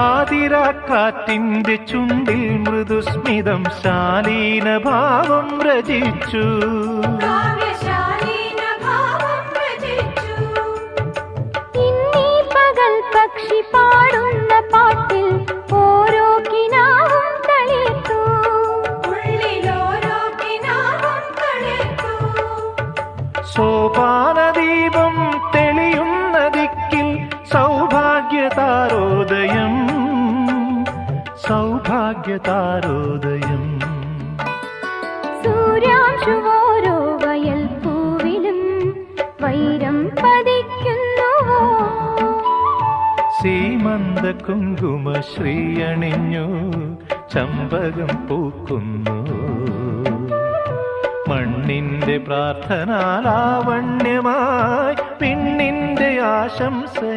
ആതിരാക്കാറ്റിന്റെ ചുണ്ടിൽ മൃദുസ്മിതം ശാലീനഭാവം രചിച്ചു. ഇന്നീ പകൽ പക്ഷി പാടുന്ന പാട്ടിൽ ഓരോ കിനാവും തളിർത്തു. സോപാനദീപം തെളിയുന്ന ദിക്കിൽ സൗഭാഗ്യതാരോദയം, സൗഭാഗ്യതാരോദയം. സൂര്യാംശുവോരോ വയൽ പൂവിലും വൈരം പതിക്കുന്നുവോ. സീമന്ത കുങ്കുമ ശ്രീയണിഞ്ഞു ചമ്പകം പൂക്കുന്നു. മണ്ണിന്റെ പ്രാർത്ഥനാലാവണ്യമായി, പിന്നിന്റെ ആശംസയായി,